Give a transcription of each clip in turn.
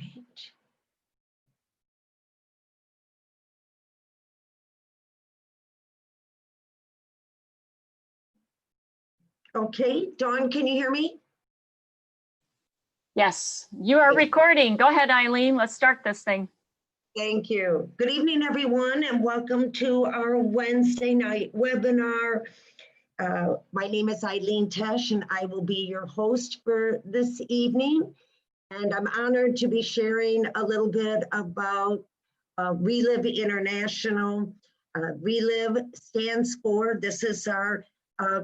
right. Okay, Dawn, can you hear me? Yes, you are recording. Go ahead, Eileen. Let's start this thing. Thank you. Good evening, everyone, and welcome to our Wednesday night webinar. My name is Eileen Tesch, and I will be your host for this evening. And I'm honored to be sharing a little bit about RELIV International. RELIV stands for, this is our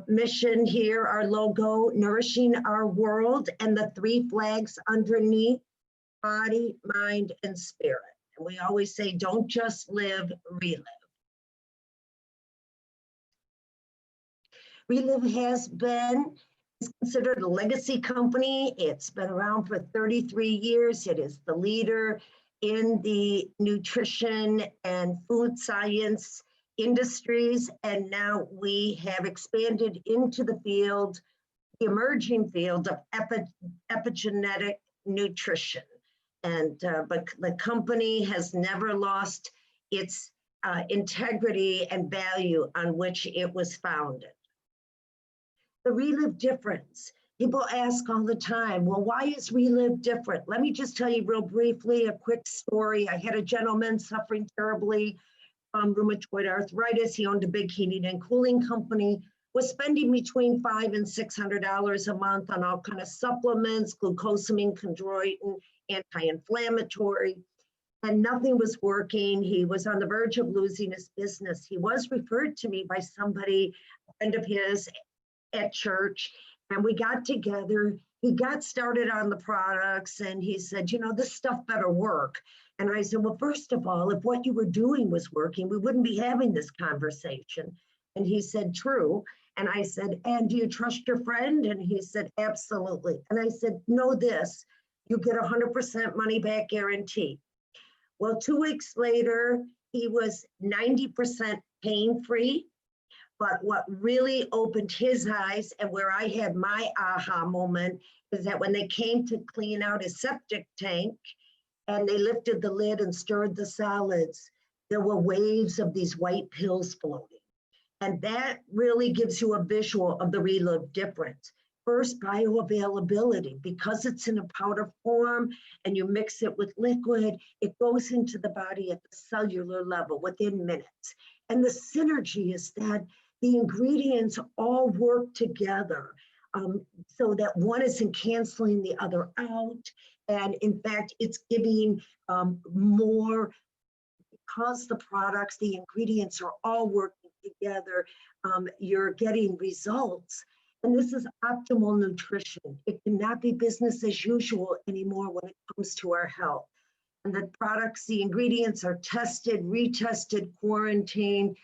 mission here, our logo, nourishing our world, and the three flags underneath: body, mind, and spirit. And we always say, don't just live, relive. RELIV has been considered a legacy company. It's been around for 33 years. It is the leader in the nutrition and food science industries. And now we have expanded into the field, the emerging field of epigenetic nutrition. And but the company has never lost its integrity and value on which it was founded. The RELIV difference. People ask all the time, well, why is RELIV different? Let me just tell you real briefly a quick story. I had a gentleman suffering terribly from rheumatoid arthritis. He owned a big heating and cooling company, was spending between $500 and $600 a month on all kind of supplements, glucosamine, chondroitin, anti-inflammatory, and nothing was working. He was on the verge of losing his business. He was referred to me by somebody, a friend of his at church, and we got together. He got started on the products, and he said, you know, this stuff better work. And I said, well, first of all, if what you were doing was working, we wouldn't be having this conversation. And he said, true. And I said, and do you trust your friend? And he said, absolutely. And I said, know this, you get 100% money back guarantee. Well, 2 weeks later, he was 90% pain-free. But what really opened his eyes, and where I had my aha moment, is that when they came to clean out his septic tank and they lifted the lid and stirred the solids, there were waves of these white pills floating. And that really gives you a visual of the RELIV difference. First, bioavailability. Because it's in a powder form and you mix it with liquid, it goes into the body at the cellular level within minutes. And the synergy is that the ingredients all work together so that one isn't canceling the other out. And in fact, it's giving more, because the products, the ingredients are all working together, you're getting results. And this is optimal nutrition. It cannot be business as usual anymore when it comes to our health. And the products, the ingredients are tested, retested, quarantined,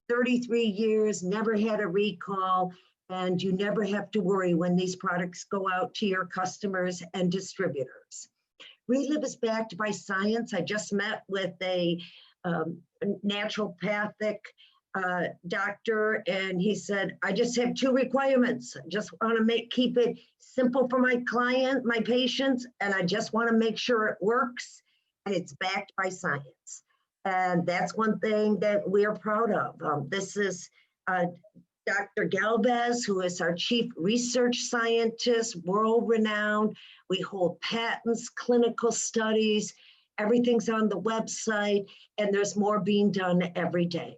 33 years, never had a recall, and you never have to worry when these products go out to your customers and distributors. RELIV is backed by science. I just met with a naturopathic doctor, and he said, I just have 2 requirements. I just want to keep it simple for my client, my patients, and I just want to make sure it works, and it's backed by science. And that's one thing that we are proud of. This is Dr. Galvez, who is our chief research scientist, world-renowned. We hold patents, clinical studies, everything's on the website, and there's more being done every day.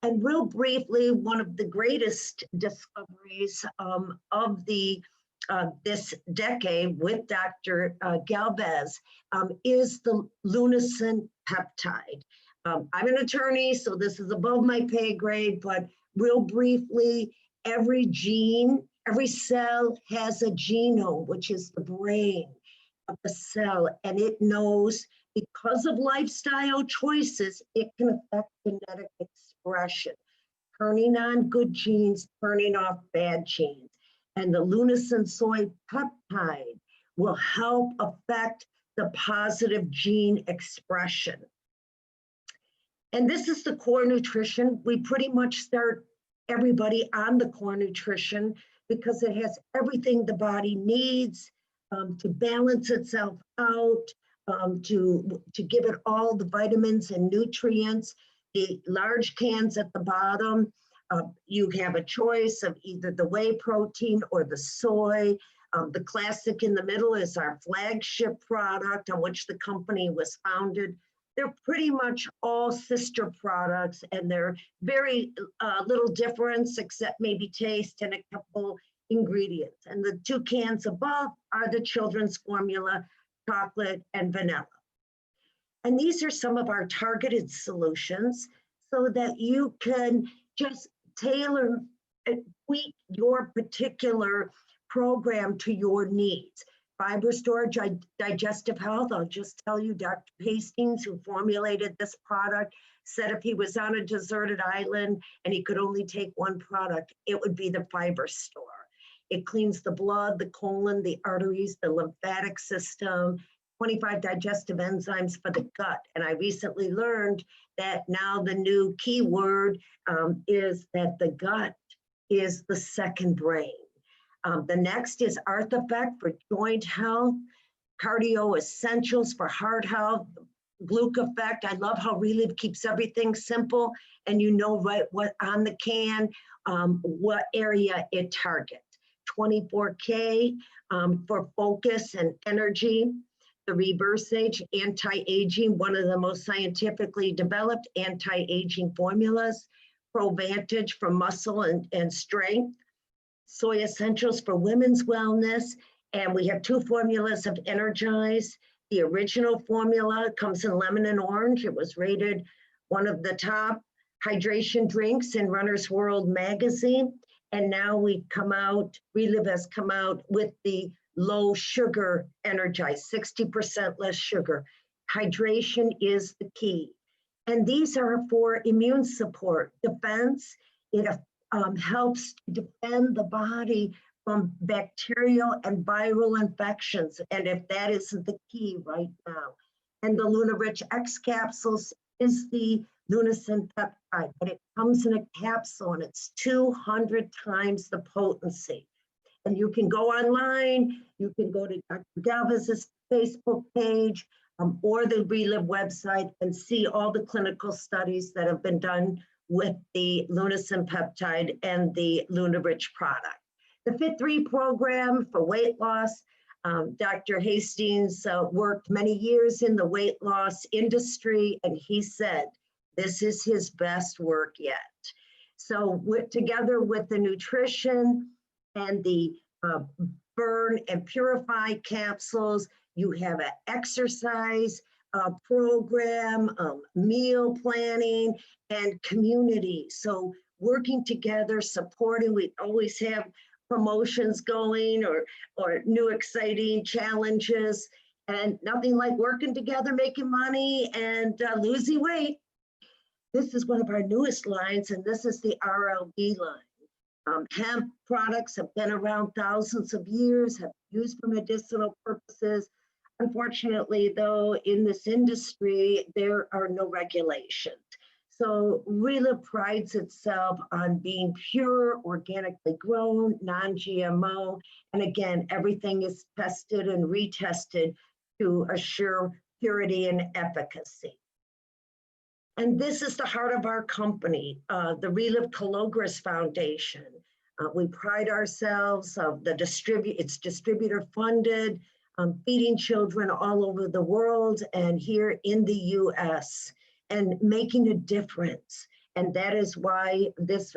And real briefly, one of the greatest discoveries of this decade with Dr. Galvez is the lunasin peptide. I'm an attorney, so this is above my pay grade, but real briefly, every gene, every cell has a genome, which is the brain of the cell, and it knows, because of lifestyle choices, it can affect genetic expression, turning on good genes, turning off bad genes. And the lunasin soy peptide will help affect the positive gene expression. And this is the core nutrition. We pretty much start everybody on the core nutrition because it has everything the body needs to balance itself out, to give it all the vitamins and nutrients. The large cans at the bottom, you have a choice of either the whey protein or the soy. The classic in the middle is our flagship product on which the company was founded. They're pretty much all sister products, and they're very little difference except maybe taste and a couple ingredients. And the two cans above are the children's formula, chocolate and vanilla. And these are some of our targeted solutions so that you can just tailor and tweak your particular program to your needs. Fiber storage, digestive health. I'll just tell you, Dr. Hastings, who formulated this product, said if he was on a deserted island and he could only take one product, it would be the fiber store. It cleans the blood, the colon, the arteries, the lymphatic system, 25 digestive enzymes for the gut. And I recently learned that now the new keyword is that the gut is the second brain. The next is Arthifect for joint health, Cardio Essentials for heart health, Glucofect. I love how RELIV keeps everything simple and you know right what on the can, what area it targets. 24K for focus and energy. The Reverse Age, anti-aging, one of the most scientifically developed anti-aging formulas. ProVantage for muscle and strength. Soy Essentials for women's wellness. And we have two formulas of Energize. The original formula comes in lemon and orange. It was rated one of the top hydration drinks in Runner's World magazine. And now we've come out, RELIV has come out with the low sugar Energize, 60% less sugar. Hydration is the key. And these are for immune support, defense. It helps defend the body from bacterial and viral infections. And if that isn't the key right now. And the LunaRich X capsules is the Lunasin peptide, but it comes in a capsule and it's 200 times the potency. And you can go online, you can go to Dr. Galvez's Facebook page or the RELIV website and see all the clinical studies that have been done with the Lunasin peptide and the LunaRich product. The Fit3 program for weight loss, Dr. Hastings worked many years in the weight loss industry, and he said, this is his best work yet. So together with the nutrition and the burn and purify capsules, you have an exercise program, meal planning, and community. So working together, supporting, we always have promotions going or new exciting challenges, and nothing like working together, making money and losing weight. This is one of our newest lines, and this is the RLB line. Hemp products have been around thousands of years, have been used for medicinal purposes. Unfortunately, though, in this industry, there are no regulations. So RELIV prides itself on being pure, organically grown, non-GMO. And again, everything is tested and retested to assure purity and efficacy. And this is the heart of our company, the RELIV Calogres Foundation. We pride ourselves of it's distributor funded, feeding children all over the world and here in the US, and making a difference. And that is why this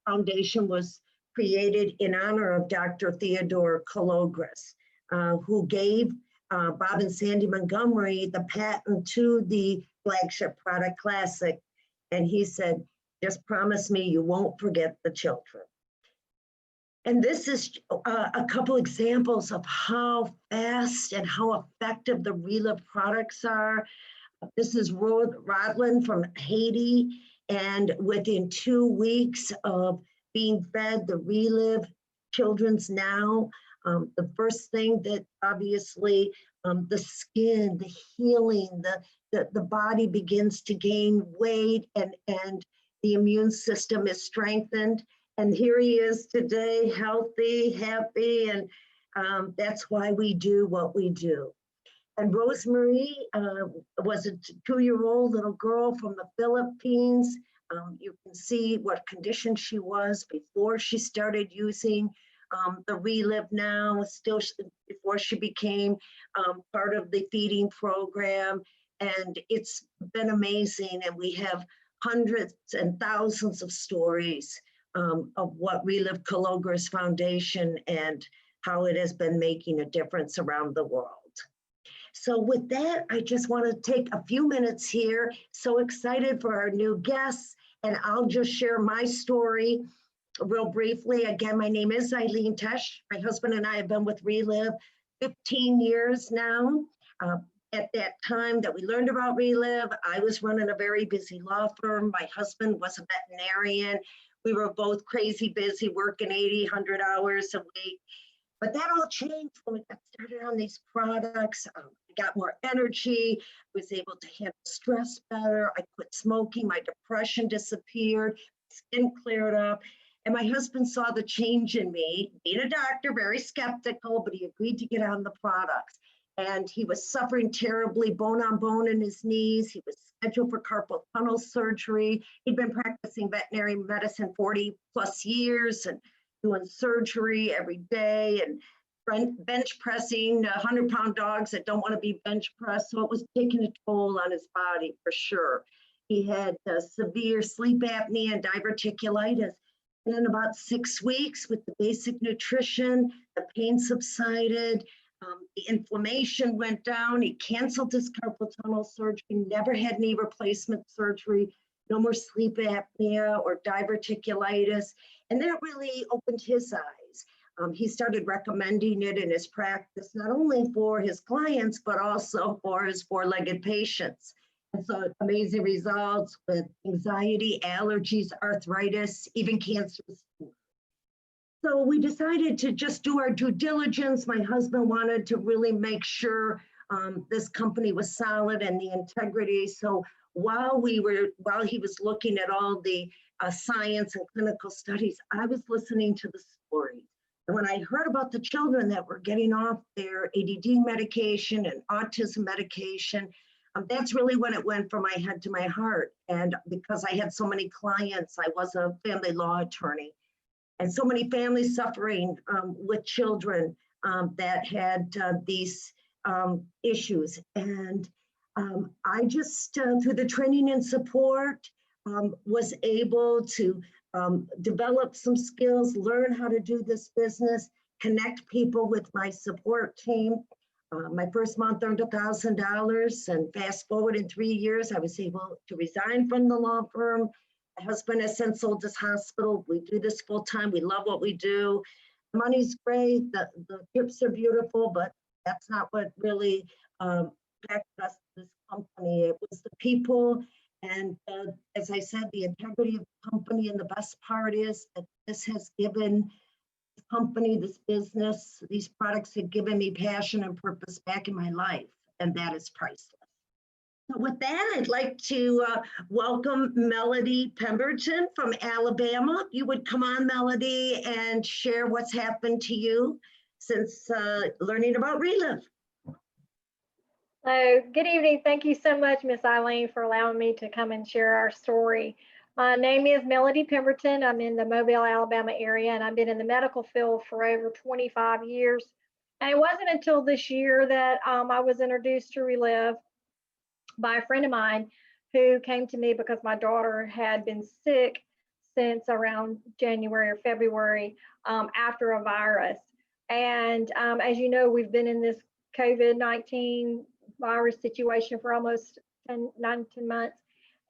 foundation was created in honor of Dr. Theodore Calogres, who gave Bob and Sandy Montgomery the patent to the flagship product Classic. And he said, just promise me you won't forget the children. And this is a couple examples of how fast and how effective the RELIV products are. This is Rodlin from Haiti, and within 2 weeks of being fed the RELIV Children's Now, the first thing that obviously the skin, the healing, the body begins to gain weight and the immune system is strengthened. And here he is today, healthy, happy, and that's why we do what we do. And Rosemary was a 2-year-old little girl from the Philippines. You can see what condition she was before she started using the RELIV now, still before she became part of the feeding program. And it's been amazing. And we have hundreds and thousands of stories of what RELIV Calogres Foundation and how it has been making a difference around the world. So with that, I just want to take a few minutes here. So excited for our new guests, and I'll just share my story real briefly. Again, my name is Eileen Tesch. My husband and I have been with RELIV 15 years now. At that time that we learned about RELIV, I was running a very busy law firm. My husband was a veterinarian. We were both crazy busy, working 80, 100 hours a week. But that all changed when we got started on these products. I got more energy, was able to handle stress better. I quit smoking, my depression disappeared, skin cleared up. And my husband saw the change in me, being a doctor, very skeptical, but he agreed to get on the products. And he was suffering terribly, bone on bone in his knees. He was scheduled for carpal tunnel surgery. He'd been practicing veterinary medicine 40 plus years and doing surgery every day and bench pressing 100-pound dogs that don't want to be bench pressed. So it was taking a toll on his body for sure. He had severe sleep apnea and diverticulitis. And in about 6 weeks with the basic nutrition, the pain subsided, the inflammation went down. He canceled his carpal tunnel surgery, never had knee replacement surgery, no more sleep apnea or diverticulitis. And that really opened his eyes. He started recommending it in his practice, not only for his clients, but also for his four-legged patients. And so amazing results with anxiety, allergies, arthritis, even cancer. So we decided to just do our due diligence. My husband wanted to really make sure this company was solid and the integrity. So while he was looking at all the science and clinical studies, I was listening to the stories. And when I heard about the children that were getting off their ADD medication and autism medication, that's really when it went from my head to my heart. And because I had so many clients, I was a family law attorney, and so many families suffering with children that had these issues. And I just, through the training and support, was able to develop some skills, learn how to do this business, connect people with my support team. My first month earned $1,000, and fast forward in 3 years, I was able to resign from the law firm. My husband has since sold his hospital. We do this full time. We love what we do. Money's great. The trips are beautiful, but that's not what really attracted us to this company. It was the people. And as I said, the integrity of the company. And the best part is that this has given the company, this business, these products have given me passion and purpose back in my life. And that is priceless. So with that, I'd like to welcome Melody Pemberton from Alabama. You would come on, Melody, and share what's happened to you since learning about RELIV. So, good evening. Thank you so much, Miss Eileen, for allowing me to come and share our story. My name is Melody Pemberton. I'm in the Mobile, Alabama area, and I've been in the medical field for over 25 years. And it wasn't until this year that I was introduced to RELIV by a friend of mine who came to me because my daughter had been sick since around January or February after a virus. And as you know, we've been in this COVID-19 virus situation for almost 9 to 10 months.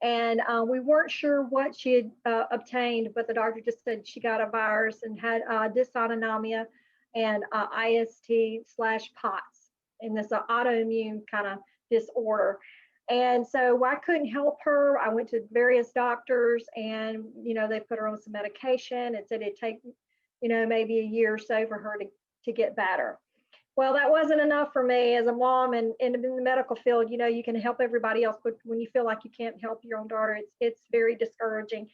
And we weren't sure what she had obtained, but the doctor just said she got a virus and had dysautonomia and IST/POTS, and this autoimmune kind of disorder. And so I couldn't help her. I went to various doctors, and they put her on some medication and said it'd take maybe a year or so for her to get better. Well, that wasn't enough for me as a mom, and in the medical field, you can help everybody else, but when you feel like you can't help your own daughter, it's very discouraging.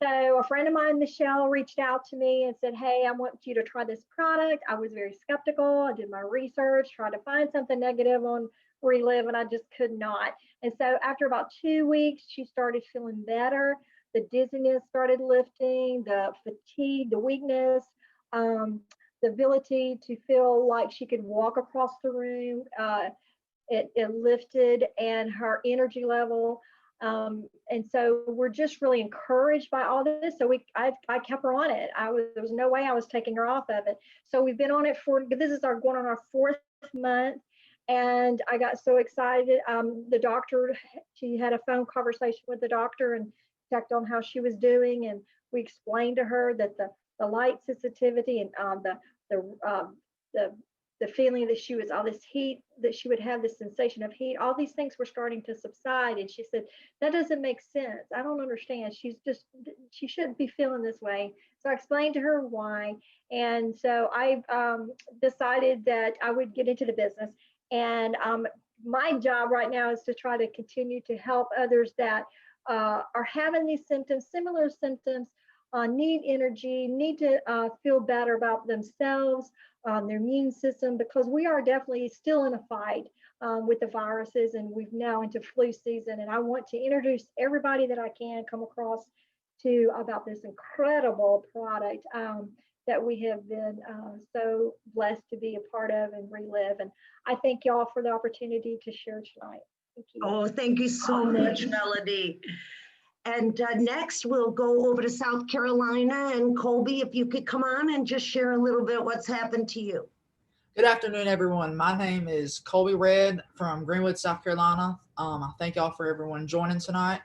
So a friend of mine, Michelle, reached out to me and said, hey, I want you to try this product. I was very skeptical. I did my research, tried to find something negative on RELIV, and I just could not. And so after about 2 weeks, she started feeling better. The dizziness started lifting, the fatigue, the weakness, the ability to feel like she could walk across the room. It lifted, and her energy level. And so we're just really encouraged by all this. So I kept her on it. There was no way I was taking her off of it. So we've been on it this is going on our 4th month. And I got so excited. The doctor, she had a phone conversation with the doctor and checked on how she was doing. And we explained to her that the light sensitivity and the feeling that she was all this heat, that she would have this sensation of heat, all these things were starting to subside. And she said, that doesn't make sense. I don't understand. She shouldn't be feeling this way. So I explained to her why. And so I decided that I would get into the business. And my job right now is to try to continue to help others that are having these symptoms, similar symptoms, need energy, need to feel better about themselves, their immune system, because we are definitely still in a fight with the viruses, and we've now into flu season. And I want to introduce everybody that I can come across to about this incredible product that we have been so blessed to be a part of and RELIV. And I thank y'all for the opportunity to share tonight. Thank you. Oh, thank you so much, Melody. And next, we'll go over to South Carolina. And Colby, if you could come on and just share a little bit what's happened to you. Good afternoon, everyone. My name is Colby Red from Greenwood, South Carolina. I thank y'all for everyone joining tonight.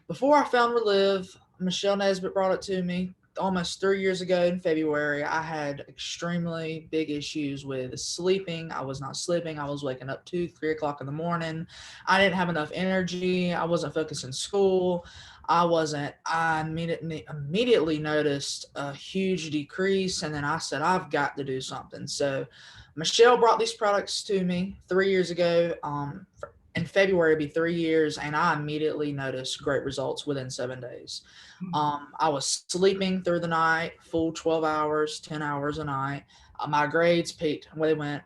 Before I found RELIV, Michelle Nesbitt brought it to me almost 3 years ago in February. I had extremely big issues with sleeping. I was not sleeping. I was waking up 2, 3 o'clock in the morning. I didn't have enough energy. I wasn't focused in school. I immediately noticed a huge decrease. And then I said, I've got to do something. So Michelle brought these products to me 3 years ago. In February, it'd be 3 years, and I immediately noticed great results within 7 days. I was sleeping through the night, full 12 hours, 10 hours a night. My grades peaked. They went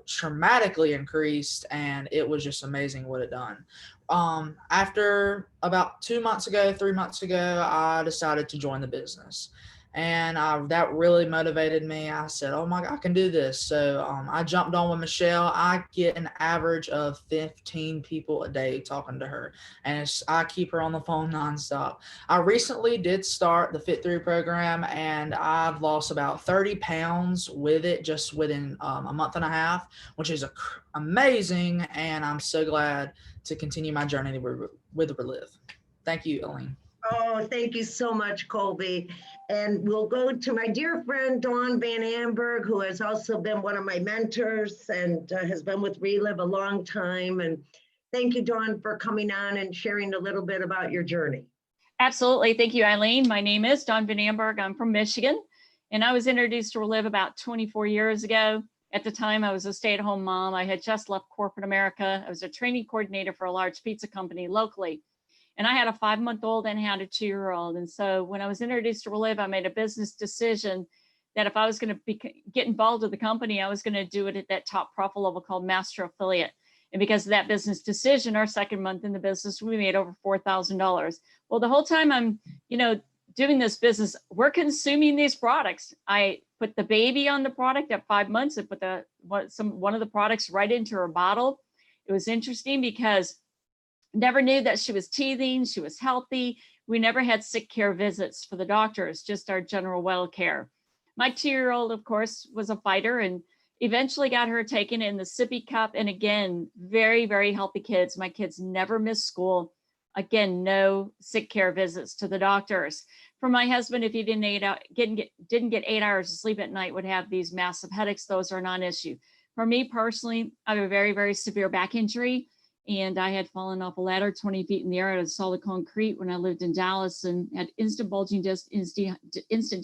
dramatically increased, and it was just amazing what it done. After about 2 months ago, 3 months ago, I decided to join the business. And that really motivated me. I said, oh my God, I can do this. So I jumped on with Michelle. I get an average of 15 people a day talking to her. And I keep her on the phone nonstop. I recently did start the Fit3 program, and I've lost about 30 pounds with it just within a month and a half, which is amazing. And I'm so glad to continue my journey with RELIV. Thank you, Eileen. Oh, thank you so much, Colby. And we'll go to my dear friend, Dawn Van Amberg, who has also been one of my mentors and has been with RELIV a long time. And thank you, Dawn, for coming on and sharing a little bit about your journey. Absolutely. Thank you, Eileen. My name is Dawn Van Amberg. I'm from Michigan, and I was introduced to RELIV about 24 years ago. At the time, I was a stay-at-home mom. I had just left corporate America. I was a training coordinator for a large pizza company locally. And I had a 5-month-old and had a 2-year-old. And so when I was introduced to RELIV, I made a business decision that if I was going to get involved with the company, I was going to do it at that top profit level called Master Affiliate. And because of that business decision, our second month in the business, we made over $4,000. Well, the whole time I'm, doing this business, we're consuming these products. I put the baby on the product at 5 months. I put one of the products right into her bottle. It was interesting because never knew that she was teething. She was healthy. We never had sick care visits for the doctors, just our general well care. My 2-year-old, of course, was a fighter and eventually got her taken in the sippy cup. And again, very, very healthy kids. My kids never missed school. Again, no sick care visits to the doctors. For my husband, if he didn't get 8 hours of sleep at night, would have these massive headaches. Those are non-issue. For me personally, I have a very, very severe back injury. And I had fallen off a ladder 20 feet in the air out of solid concrete when I lived in Dallas and had instant bulging disc, instant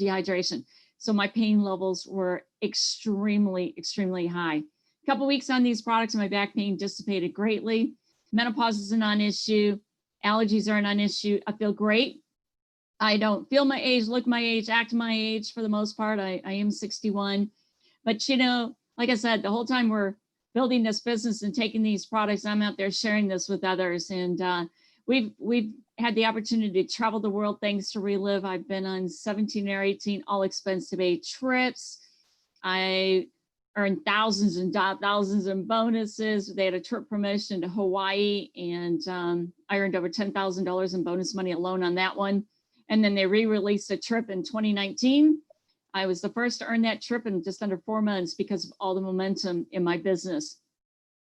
dehydration. So my pain levels were extremely, extremely high. A couple of weeks on these products and my back pain dissipated greatly. Menopause is a non-issue. Allergies are a non-issue. I feel great. I don't feel my age, look my age, act my age for the most part. I am 61. But, you know, like I said, the whole time we're building this business and taking these products, I'm out there sharing this with others. And we've had the opportunity to travel the world thanks to RELIV. I've been on 17 or 18 all expense paid trips. I earned thousands and thousands in bonuses. They had a trip promotion to Hawaii, and I earned over $10,000 in bonus money alone on that one. And then they re-released a trip in 2019. I was the first to earn that trip in just under 4 months because of all the momentum in my business.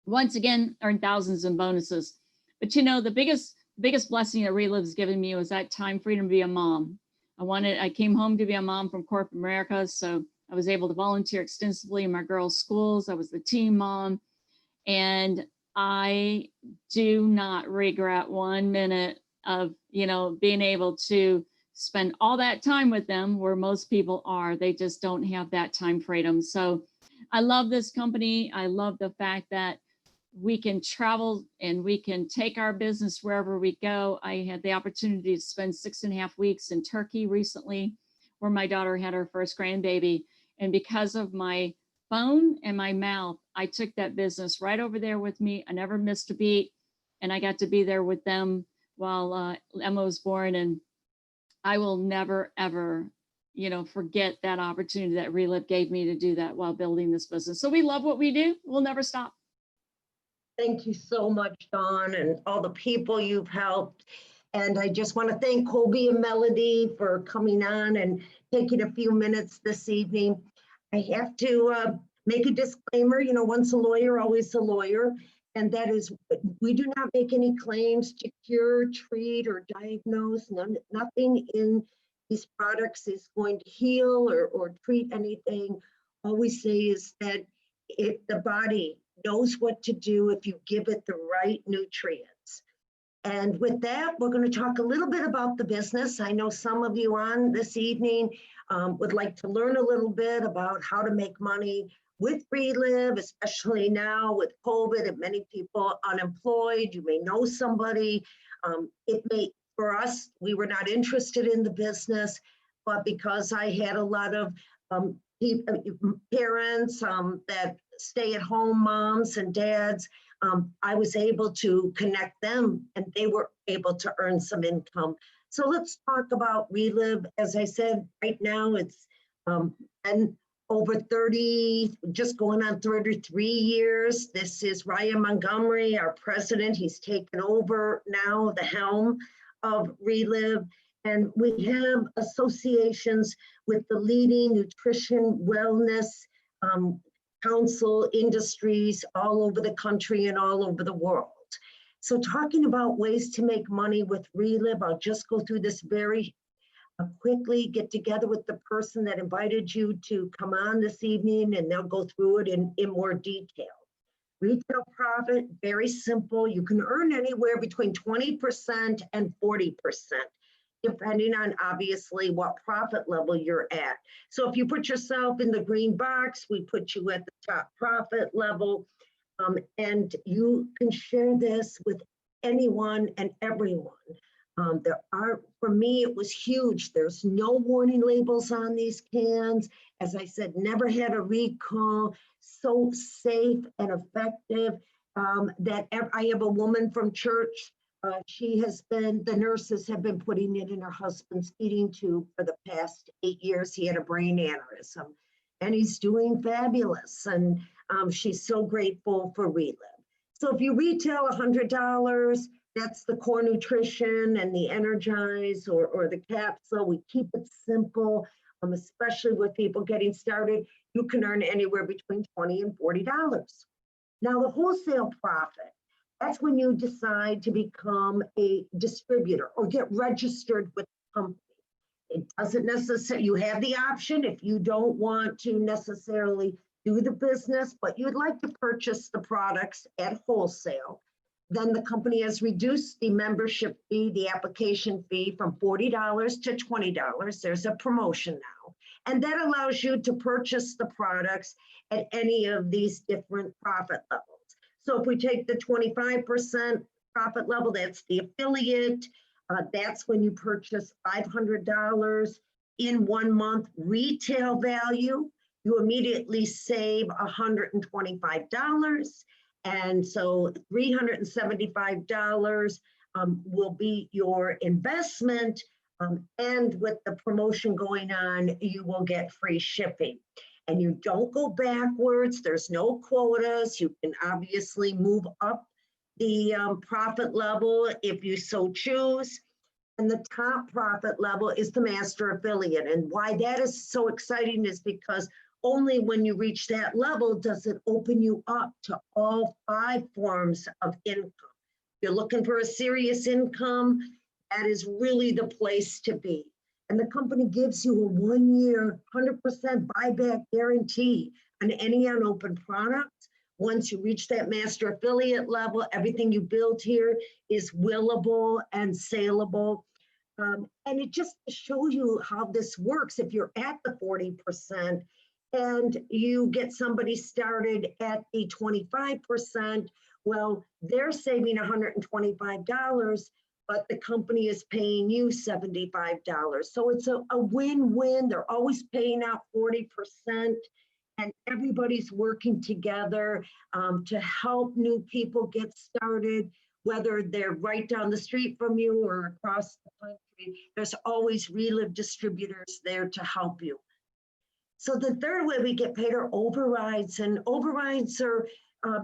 Once again, earned thousands in bonuses. But you know, the biggest blessing that RELIV's given me was that time freedom to be a mom. I came home to be a mom from corporate America, so I was able to volunteer extensively in my girls' schools. I was the team mom, and I do not regret 1 minute of, you know, being able to spend all that time with them where most people are. They just don't have that time freedom. So I love this company. I love the fact that we can travel and we can take our business wherever we go. I had the opportunity to spend 6.5 weeks in Turkey recently, where my daughter had her first grandbaby. And because of my phone and my mouth, I took that business right over there with me. I never missed a beat. And I got to be there with them while Emma was born. And I will never, ever, you know, forget that opportunity that RELIV gave me to do that while building this business. So we love what we do. We'll never stop. Thank you so much, Dawn, and all the people you've helped. And I just want to thank Colby and Melody for coming on and taking a few minutes this evening. I have to make a disclaimer, you know, once a lawyer, always a lawyer. And that is, we do not make any claims to cure, treat, or diagnose. Nothing in these products is going to heal or treat anything. All we say is that the body knows what to do if you give it the right nutrients. And with that, we're going to talk a little bit about the business. I know some of you on this evening would like to learn a little bit about how to make money with RELIV, especially now with COVID and many people unemployed. You may know somebody. For us, we were not interested in the business, but because I had a lot of parents that stay-at-home moms and dads, I was able to connect them and they were able to earn some income. So let's talk about RELIV. As I said, right now it's been over 30, just going on 33 years. This is Ryan Montgomery, our president. He's taken over now the helm of RELIV. And we have associations with the leading nutrition, wellness, council industries all over the country and all over the world. So talking about ways to make money with RELIV, I'll just go through this very quickly, get together with the person that invited you to come on this evening, and they'll go through it in more detail. Retail profit, very simple. You can earn anywhere between 20% and 40%. Depending on obviously what profit level you're at. So if you put yourself in the green box, we put you at the top profit level, and you can share this with anyone and everyone. For me, it was huge. There's no warning labels on these cans. As I said, never had a recall, so safe and effective that I have a woman from church. The nurses have been putting it in her husband's feeding tube for the past 8 years. He had a brain aneurysm and he's doing fabulous. And she's so grateful for RELIV. So if you retail $100, that's the core nutrition and the Energize or the capsule. We keep it simple, especially with people getting started. You can earn anywhere between $20 and $40. Now the wholesale profit, that's when you decide to become a distributor or get registered with the company. It doesn't necessarily, you have the option if you don't want to necessarily do the business, but you'd like to purchase the products at wholesale. Then the company has reduced the membership fee, the application fee from $40 to $20. There's a promotion now. And that allows you to purchase the products at any of these different profit levels. So if we take the 25% profit level, that's the affiliate. That's when you purchase $500 in 1 month retail value. You immediately save $125. And so $375 will be your investment. And with the promotion going on, you will get free shipping. And you don't go backwards. There's no quotas. You can obviously move up the profit level if you so choose. And the top profit level is the master affiliate. And why that is so exciting is because only when you reach that level does it open you up to all 5 forms of income. If you're looking for a serious income, that is really the place to be. And the company gives you a 1-year, 100% buyback guarantee on any unopened products. Once you reach that master affiliate level, everything you build here is willable and saleable. And it just shows you how this works. If you're at the 40% and you get somebody started at the 25%, well, they're saving $125, but the company is paying you $75. So it's a win-win. They're always paying out 40%, and everybody's working together to help new people get started, whether they're right down the street from you or across the country. There's always RELIV distributors there to help you. So the third way we get paid are overrides, and overrides are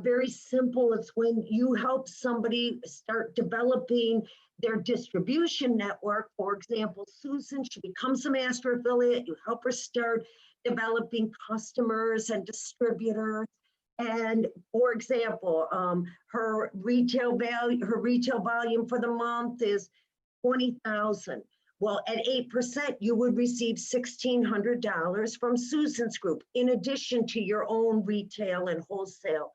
very simple. It's when you help somebody start developing their distribution network. For example, Susan, she becomes a master affiliate. You help her start developing customers and distributors. And for example, her retail volume for the month is 20,000. Well, at 8%, you would receive $1,600 from Susan's group, in addition to your own retail and wholesale.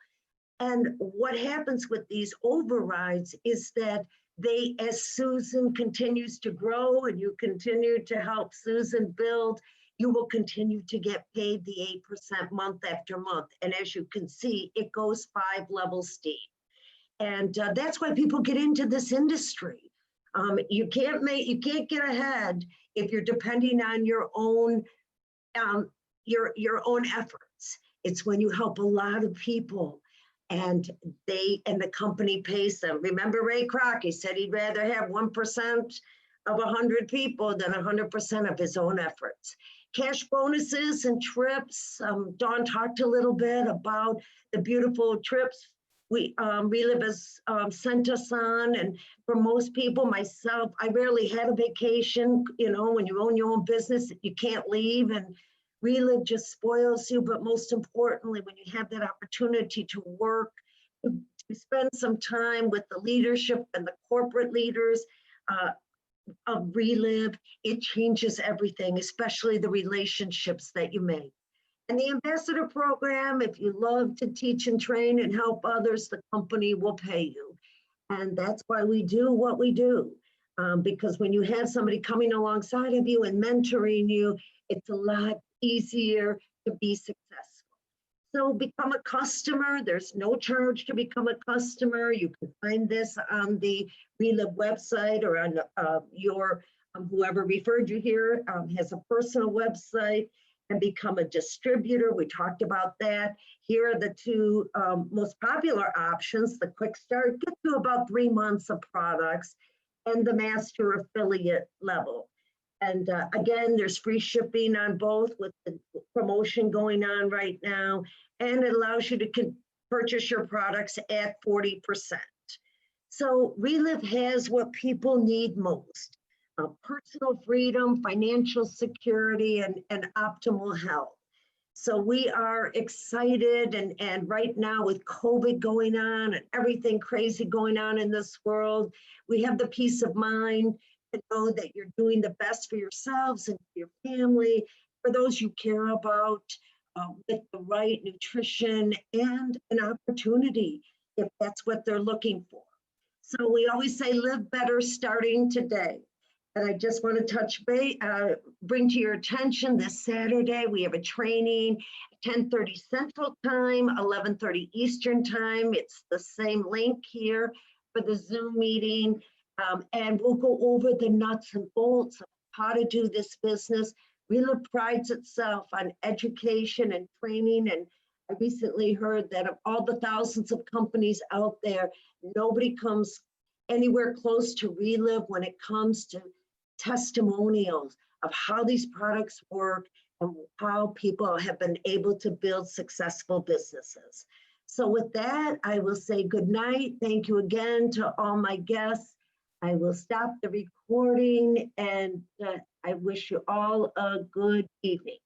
And what happens with these overrides is that they, as Susan continues to grow and you continue to help Susan build, you will continue to get paid the 8% month after month. And as you can see, it goes 5 levels steep. And that's why people get into this industry. You can't get ahead if you're depending on your own efforts. It's when you help a lot of people and the company pays them. Remember Ray Kroc, he said he'd rather have 1% of 100 people than 100% of his own efforts. Cash bonuses and trips. Dawn talked a little bit about the beautiful trips RELIV has sent us on, and for most people, myself, I rarely had a vacation. You know, when you own your own business, you can't leave, and RELIV just spoils you. But most importantly, when you have that opportunity to work, to spend some time with the leadership and the corporate leaders of RELIV, it changes everything, especially the relationships that you make. And the ambassador program, if you love to teach and train and help others, the company will pay you. And that's why we do what we do. Because when you have somebody coming alongside of you and mentoring you, it's a lot easier to be successful. So become a customer. There's no charge to become a customer. You can find this on the RELIV website, or on your, whoever referred you here has a personal website. And become a distributor. We talked about that. Here are the 2 most popular options: the quick start, get to about 3 months of products, and the master affiliate level. And again, there's free shipping on both with the promotion going on right now, and it allows you to purchase your products at 40%. So RELIV has what people need most. Personal freedom, financial security, and optimal health. So we are excited, and right now with COVID going on and everything crazy going on in this world, we have the peace of mind to know that you're doing the best for yourselves and for your family, for those you care about, with the right nutrition and an opportunity if that's what they're looking for. So we always say live better starting today. And I just want to touch base, bring to your attention this Saturday, we have a training at 10:30 Central Time, 11:30 Eastern Time. It's the same link here for the Zoom meeting. And we'll go over the nuts and bolts of how to do this business. RELIV prides itself on education and training. And I recently heard that of all the thousands of companies out there, nobody comes anywhere close to RELIV when it comes to testimonials of how these products work and how people have been able to build successful businesses. So with that, I will say good night. Thank you again to all my guests. I will stop the recording and I wish you all a good evening.